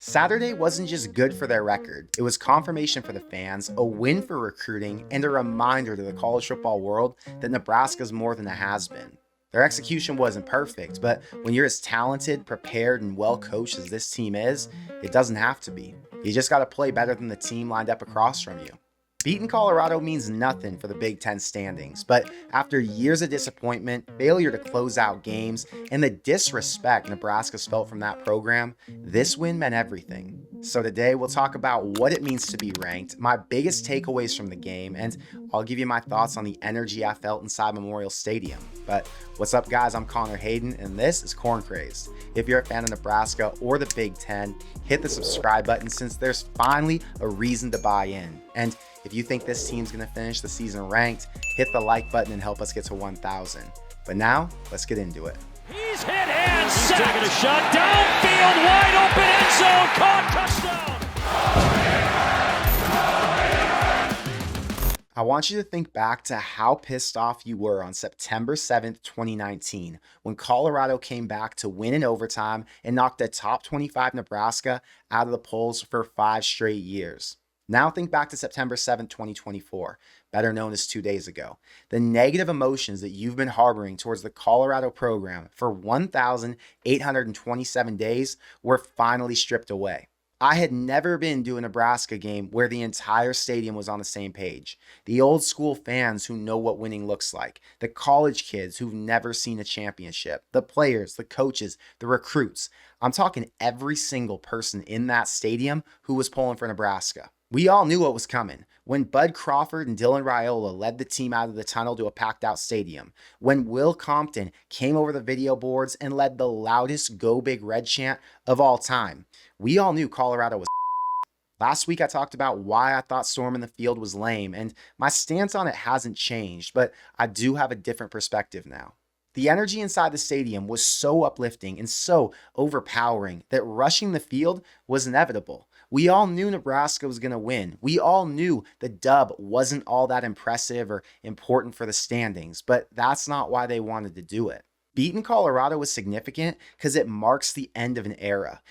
Saturday wasn't just good for their record, it was confirmation for the fans, a win for recruiting, and a reminder to the college football world that Nebraska's more than a has-been. Their execution wasn't perfect, but when you're as talented, prepared, and well coached as this team is, it doesn't have to be. You just gotta play better than the team lined up across from you. Beating Colorado means nothing for the Big Ten standings, but after years of disappointment, failure to close out games, and the disrespect Nebraska's felt from that program, this win meant everything. So today we'll talk about what it means to be ranked, my biggest takeaways from the game, and I'll give you my thoughts on the energy I felt inside Memorial Stadium. But what's up, guys? I'm Connor Hayden, and this is Corn Crazed. If you're a fan of Nebraska or the Big Ten, hit the subscribe button since there's finally a reason to buy in. And if you think this team's going to finish the season ranked, hit the like button and help us get to 1,000. But now, let's get into it. He's hit and sacked. He's taking a shot downfield, wide open end zone, caught, touchdown. I want you to think back to how pissed off you were on September 7th, 2019, when Colorado came back to win in overtime and knocked a top 25 Nebraska out of the polls for 5 straight years. Now think back to September 7th, 2024, better known as 2 days ago. The negative emotions that you've been harboring towards the Colorado program for 1,827 days were finally stripped away. I had never been to a Nebraska game where the entire stadium was on the same page. The old school fans who know what winning looks like, the college kids who've never seen a championship, the players, the coaches, the recruits. I'm talking every single person in that stadium who was pulling for Nebraska. We all knew what was coming. When Bud Crawford and Dylan Raiola led the team out of the tunnel to a packed-out stadium. When Will Compton came over the video boards and led the loudest Go Big Red chant of all time. We all knew Colorado was Last week I talked about why I thought storming the field was lame, and my stance on it hasn't changed, but I do have a different perspective now. The energy inside the stadium was so uplifting and so overpowering that rushing the field was inevitable. We all knew Nebraska was going to win. We all knew the dub wasn't all that impressive or important for the standings, but that's not why they wanted to do it. Beating Colorado was significant because it marks the end of an era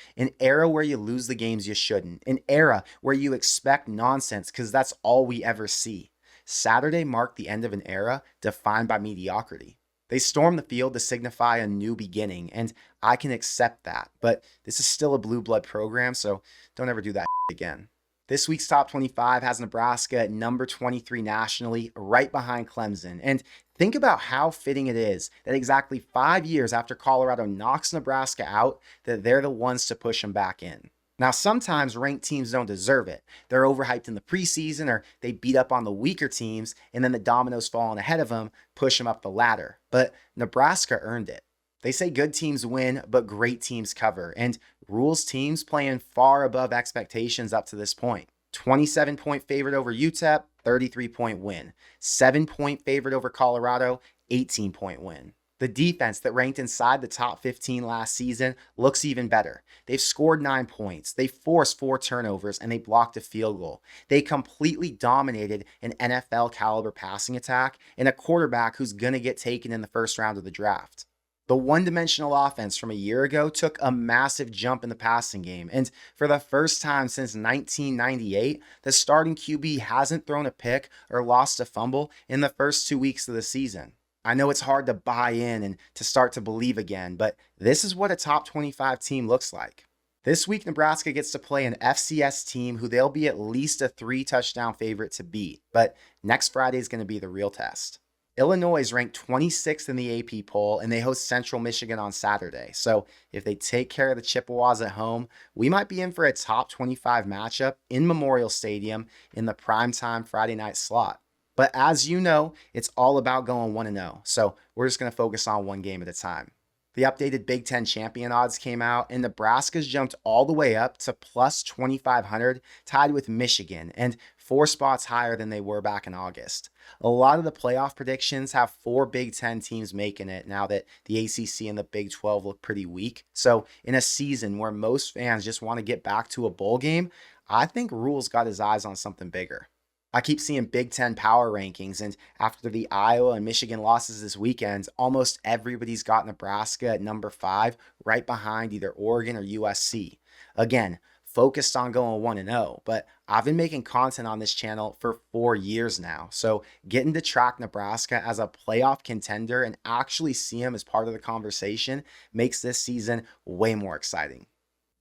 where you lose the games you shouldn't, an era where you expect nonsense because that's all we ever see. Saturday marked the end of an era defined by mediocrity. They stormed the field to signify a new beginning, and I can accept that, but this is still a blue blood program, so don't ever do that again. This week's Top 25 has Nebraska at number 23 nationally, right behind Clemson, and think about how fitting it is that exactly 5 years after Colorado knocks Nebraska out, that they're the ones to push them back in. Now, sometimes ranked teams don't deserve it. They're overhyped in the preseason, or they beat up on the weaker teams, and then the dominoes falling ahead of them push them up the ladder. But Nebraska earned it. They say good teams win, but great teams cover, and rules teams playing far above expectations up to this point. 27-point favorite over UTEP, 33-point win. 7-point favorite over Colorado, 18-point win. The defense that ranked inside the top 15 last season looks even better. They've scored 9 points, they forced 4 turnovers, and they blocked a field goal. They completely dominated an NFL caliber passing attack and a quarterback who's going to get taken in the first round of the draft. The one-dimensional offense from a year ago took a massive jump in the passing game, and for the first time since 1998, the starting QB hasn't thrown a pick or lost a fumble in the first 2 weeks of the season. I know it's hard to buy in and to start to believe again, but this is what a top 25 team looks like. This week, Nebraska gets to play an FCS team who they'll be at least a 3-touchdown favorite to beat, but next Friday is going to be the real test. Illinois is ranked 26th in the AP poll, and they host Central Michigan on Saturday. So if they take care of the Chippewas at home, we might be in for a top 25 matchup in Memorial Stadium in the primetime Friday night slot. But as you know, it's all about going 1-0, so we're just going to focus on one game at a time. The updated Big Ten champion odds came out, and Nebraska's jumped all the way up to plus 2,500, tied with Michigan, and 4 spots higher than they were back in August. A lot of the playoff predictions have 4 Big Ten teams making it now that the ACC and the Big 12 look pretty weak. So in a season where most fans just want to get back to a bowl game, I think Rule's got his eyes on something bigger. I keep seeing Big Ten power rankings, and after the Iowa and Michigan losses this weekend, almost everybody's got Nebraska at number 5, right behind either Oregon or USC. Again, focused on going 1-0, but I've been making content on this channel for 4 years now. So getting to track Nebraska as a playoff contender and actually see them as part of the conversation makes this season way more exciting.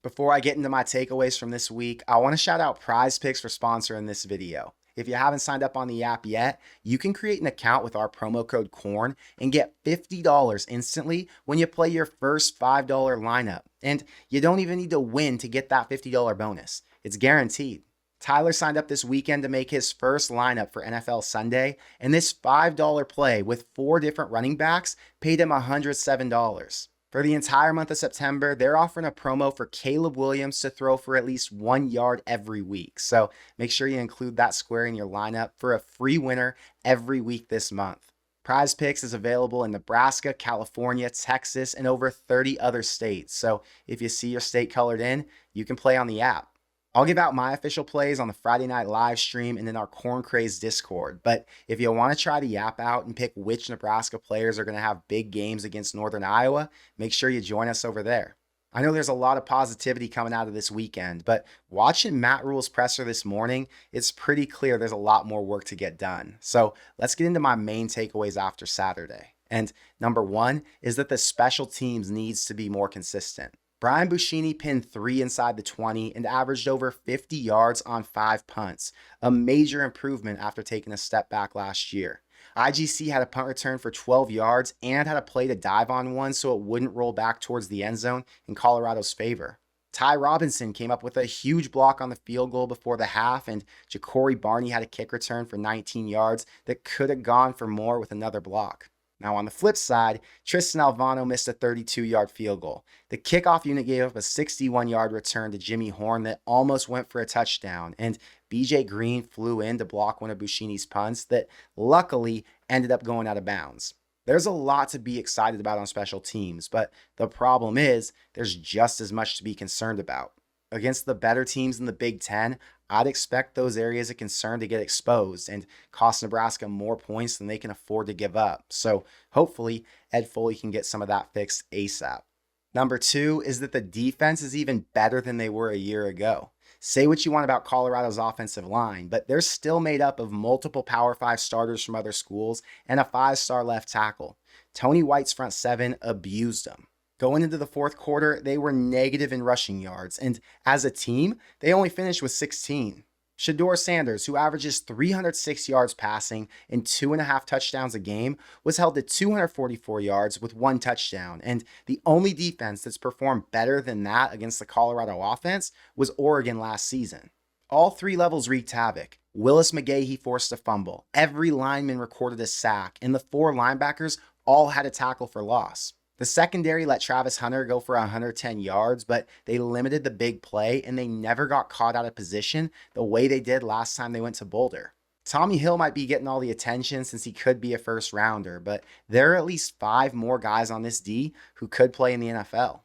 Before I get into my takeaways from this week, I want to shout out Prize Picks for sponsoring this video. If you haven't signed up on the app yet, you can create an account with our promo code CORN and get $50 instantly when you play your first $5 lineup. And you don't even need to win to get that $50 bonus. It's guaranteed. Tyler signed up this weekend to make his first lineup for NFL Sunday, and this $5 play with 4 different running backs paid him $107. For the entire month of September, they're offering a promo for Caleb Williams to throw for at least 1 yard every week. So make sure you include that square in your lineup for a free winner every week this month. Prize Picks is available in Nebraska, California, Texas, and over 30 other states. So if you see your state colored in, you can play on the app. I'll give out my official plays on the Friday night live stream and in our Corn Craze Discord. But if you want to try the app out and pick which Nebraska players are going to have big games against Northern Iowa, make sure you join us over there. I know there's a lot of positivity coming out of this weekend, but watching Matt Rule's presser this morning, it's pretty clear there's a lot more work to get done. So let's get into my main takeaways after Saturday. And number 1 is that the special teams needs to be more consistent. Brian Buschini pinned 3 inside the 20 and averaged over 50 yards on 5 punts, a major improvement after taking a step back last year. IGC had a punt return for 12 yards and had a play to dive on one so it wouldn't roll back towards the end zone in Colorado's favor. Ty Robinson came up with a huge block on the field goal before the half, and Ja'Cory Barney had a kick return for 19 yards that could have gone for more with another block. Now on the flip side, Tristan Alvano missed a 32-yard field goal. The kickoff unit gave up a 61-yard return to Jimmy Horn that almost went for a touchdown, and BJ Green flew in to block one of Buschini's punts that luckily ended up going out of bounds. There's a lot to be excited about on special teams, but the problem is there's just as much to be concerned about. Against the better teams in the Big Ten, I'd expect those areas of concern to get exposed and cost Nebraska more points than they can afford to give up. So hopefully Ed Foley can get some of that fixed ASAP. Number 2 is that the defense is even better than they were a year ago. Say what you want about Colorado's offensive line, but they're still made up of multiple Power 5 starters from other schools and a 5-star left tackle. Tony White's front 7 abused them. Going into the fourth quarter, they were negative in rushing yards, and as a team, they only finished with 16. Shedeur Sanders, who averages 306 yards passing and 2.5 touchdowns a game, was held to 244 yards with 1 touchdown, and the only defense that's performed better than that against the Colorado offense was Oregon last season. All 3 levels wreaked havoc. Willis McGahee forced a fumble, every lineman recorded a sack, and the 4 linebackers all had a tackle for loss. The secondary let Travis Hunter go for 110 yards, but they limited the big play and they never got caught out of position the way they did last time they went to Boulder. Tommy Hill might be getting all the attention since he could be a first rounder, but there are at least 5 more guys on this D who could play in the NFL.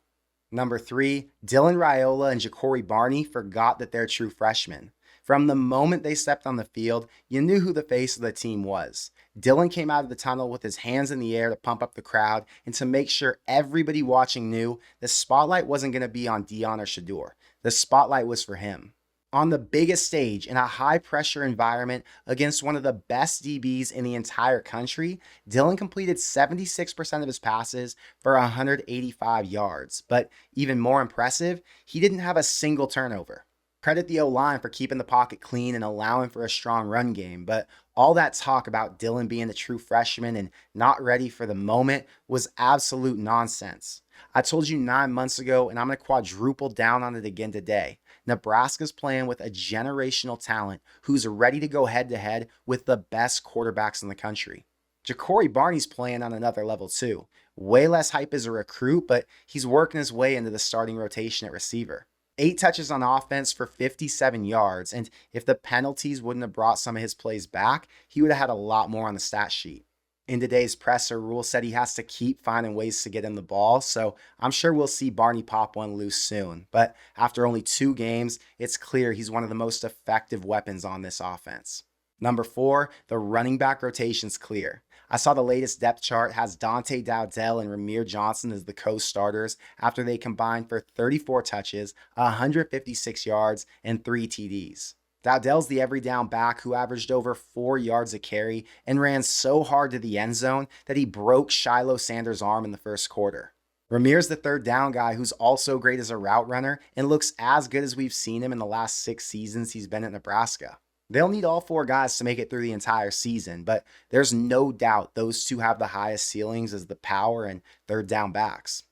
Number 3, Dylan Raiola and Ja'Cory Barney forgot that they're true freshmen. From the moment they stepped on the field, you knew who the face of the team was. Dylan came out of the tunnel with his hands in the air to pump up the crowd and to make sure everybody watching knew the spotlight wasn't going to be on Dion or Shedeur. The spotlight was for him. On the biggest stage in a high-pressure environment against one of the best DBs in the entire country, Dylan completed 76% of his passes for 185 yards. But even more impressive, he didn't have a single turnover. Credit the O-line for keeping the pocket clean and allowing for a strong run game, but all that talk about Dylan being a true freshman and not ready for the moment was absolute nonsense. I told you 9 months ago, and I'm going to quadruple down on it again today. Nebraska's playing with a generational talent who's ready to go head-to-head with the best quarterbacks in the country. Ja'Cory Barney's playing on another level too. Way less hype as a recruit, but he's working his way into the starting rotation at receiver. 8 touches on offense for 57 yards, and if the penalties wouldn't have brought some of his plays back, he would have had a lot more on the stat sheet. In today's presser, Rule said he has to keep finding ways to get him the ball, so I'm sure we'll see Barney pop one loose soon. But after only 2 games, it's clear he's one of the most effective weapons on this offense. Number 4, the running back rotation's clear. I saw the latest depth chart has Dante Dowdell and Ramir Johnson as the co-starters after they combined for 34 touches, 156 yards, and 3 TDs. Dowdell's the every down back who averaged over 4 yards a carry and ran so hard to the end zone that he broke Shiloh Sanders' arm in the first quarter. Ramir's the third down guy who's also great as a route runner and looks as good as we've seen him in the last 6 seasons he's been at Nebraska. They'll need all 4 guys to make it through the entire season, but there's no doubt those 2 have the highest ceilings as the power and third down backs.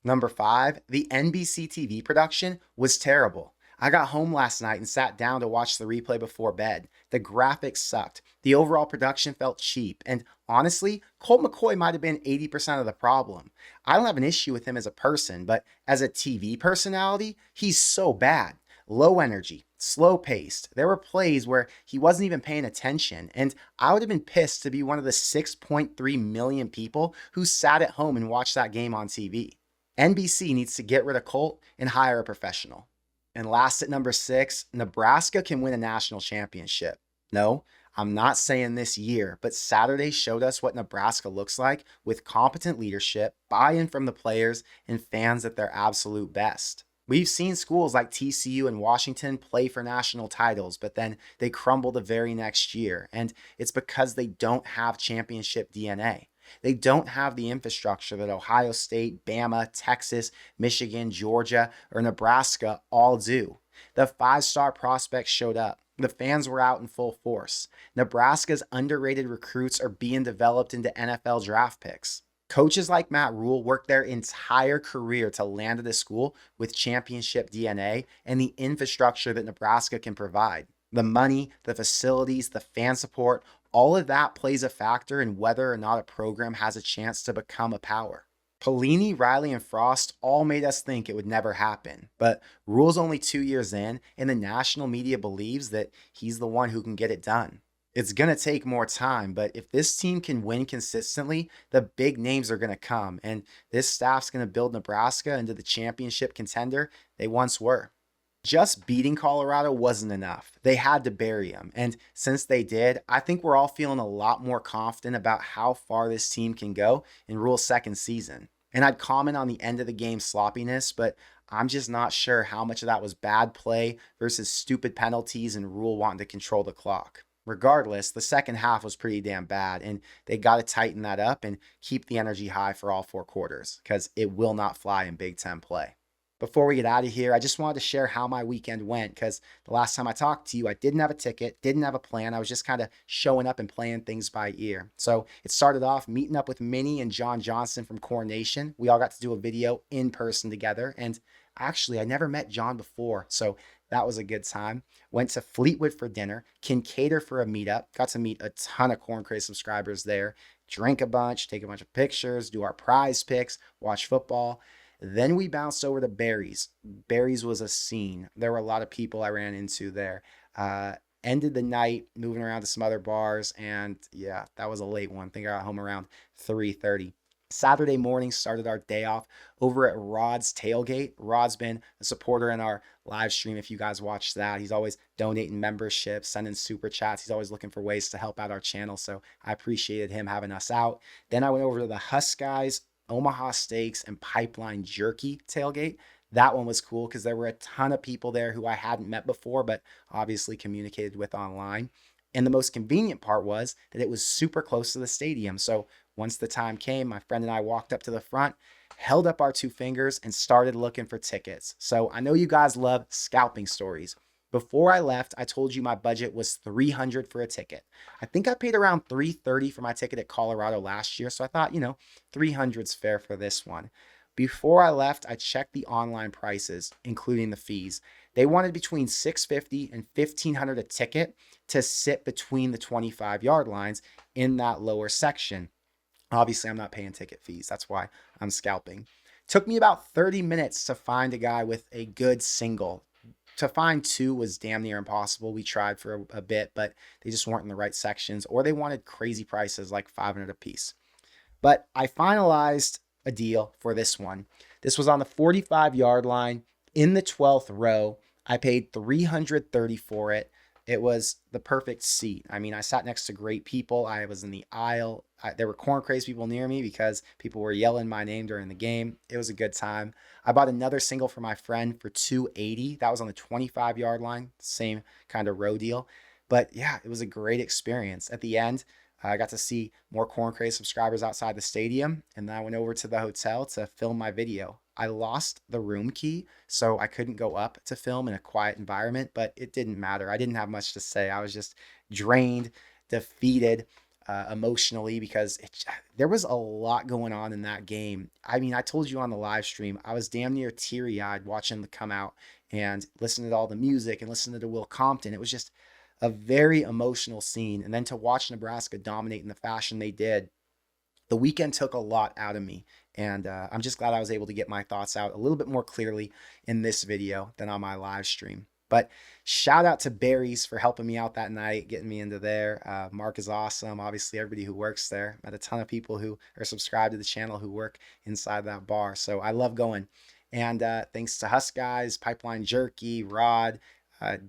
Number 5, the NBC TV production was terrible. I got home last night and sat down to watch the replay before bed. The graphics sucked. The overall production felt cheap. And honestly, Colt McCoy might have been 80% of the problem. I don't have an issue with him as a person, but as a TV personality, he's so bad. Low energy, slow paced. There were plays where he wasn't even paying attention, and I would have been pissed to be one of the 6.3 million people who sat at home and watched that game on TV. NBC needs to get rid of Colt and hire a professional. And last at number 6, Nebraska can win a national championship. No, I'm not saying this year, but Saturday showed us what Nebraska looks like with competent leadership, buy-in from the players, and fans at their absolute best. We've seen schools like TCU and Washington play for national titles, but then they crumble the very next year, and it's because they don't have championship DNA. They don't have the infrastructure that Ohio State, Bama, Texas, Michigan, Georgia, or Nebraska all do. The 5-star prospects showed up. The fans were out in full force. Nebraska's underrated recruits are being developed into NFL draft picks. Coaches like Matt Rule worked their entire career to land at a school with championship DNA and the infrastructure that Nebraska can provide. The money, the facilities, the fan support, all of that plays a factor in whether or not a program has a chance to become a power. Pelini, Riley, and Frost all made us think it would never happen, but Rule's only 2 years in, and the national media believes that he's the one who can get it done. It's going to take more time, but if this team can win consistently, the big names are going to come, and this staff's going to build Nebraska into the championship contender they once were. Just beating Colorado wasn't enough. They had to bury them, and since they did, I think we're all feeling a lot more confident about how far this team can go in Rule's second season. And I'd comment on the end of the game sloppiness, but I'm just not sure how much of that was bad play versus stupid penalties and Rule wanting to control the clock. Regardless, the second half was pretty damn bad, and they got to tighten that up and keep the energy high for all 4 quarters, because it will not fly in Big Ten play. Before we get out of here, I just wanted to share how my weekend went, because the last time I talked to you, I didn't have a ticket, didn't have a plan. I was just kind of showing up and playing things by ear. So it started off meeting up with Minnie and John Johnson from Coronation. We all got to do a video in person together, and actually, I never met John before, so that was a good time. Went to Fleetwood for dinner, Kincaidor for a meetup, got to meet a ton of Corn Craze subscribers there, drank a bunch, take a bunch of pictures, do our prize picks, watch football. Then we bounced over to Barry's. Barry's was a scene. There were a lot of people I ran into there. Ended the night moving around to some other bars, and yeah, that was a late one. I think I got home around 3:30. Saturday morning started our day off over at Rod's Tailgate. Rod's been a supporter in our live stream. If you guys watched that, he's always donating memberships, sending super chats. He's always looking for ways to help out our channel. So I appreciated him having us out. Then I went over to the Huskies, Omaha Steaks, and Pipeline Jerky Tailgate. That one was cool because there were a ton of people there who I hadn't met before, but obviously communicated with online. And the most convenient part was that it was super close to the stadium. So once the time came, my friend and I walked up to the front, held up our 2 fingers, and started looking for tickets. So I know you guys love scalping stories. Before I left, I told you my budget was $300 for a ticket. I think I paid around $330 for my ticket at Colorado last year. So I thought, $300's fair for this one. Before I left, I checked the online prices, including the fees. They wanted between $650 and $1,500 a ticket to sit between the 25-yard lines in that lower section. Obviously, I'm not paying ticket fees. That's why I'm scalping. Took me about 30 minutes to find a guy with a good single. To find 2 was damn near impossible. We tried for a bit, but they just weren't in the right sections, or they wanted crazy prices like $500 a piece. But I finalized a deal for this one. This was on the 45-yard line in the 12th row. I paid $330 for it. It was the perfect seat. I mean, I sat next to great people. I was in the aisle. There were corn craze people near me because people were yelling my name during the game. It was a good time. I bought another single for my friend for $2.80. That was on the 25-yard line. Same kind of row deal. But yeah, it was a great experience. At the end, I got to see more Corn Craze subscribers outside the stadium, and then I went over to the hotel to film my video. I lost the room key, so I couldn't go up to film in a quiet environment, but it didn't matter. I didn't have much to say. I was just drained, defeated emotionally because there was a lot going on in that game. I mean, I told you on the live stream, I was damn near teary-eyed watching them come out and listening to all the music and listening to Will Compton. It was just a very emotional scene. And then to watch Nebraska dominate in the fashion they did, the weekend took a lot out of me. And I'm just glad I was able to get my thoughts out a little bit more clearly in this video than on my live stream. But shout out to Barry's for helping me out that night, getting me into there. Mark is awesome. Obviously, everybody who works there. Met a ton of people who are subscribed to the channel who work inside that bar. So I love going. And thanks to Husk Guys, Pipeline Jerky, Rod,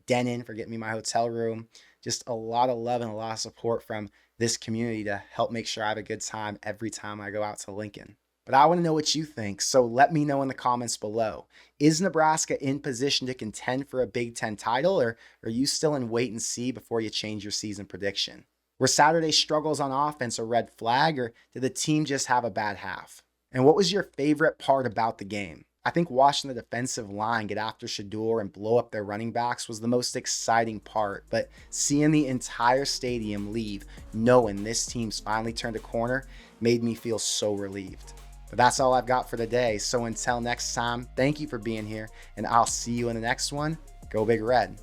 Denon for getting me my hotel room. Just a lot of love and a lot of support from this community to help make sure I have a good time every time I go out to Lincoln. But I want to know what you think, so let me know in the comments below. Is Nebraska in position to contend for a Big Ten title, or are you still in wait and see before you change your season prediction? Were Saturday's struggles on offense a red flag, or did the team just have a bad half? And what was your favorite part about the game? I think watching the defensive line get after Shedeur and blow up their running backs was the most exciting part, but seeing the entire stadium leave knowing this team's finally turned a corner made me feel so relieved. But that's all I've got for today, so until next time, thank you for being here, and I'll see you in the next one. Go Big Red.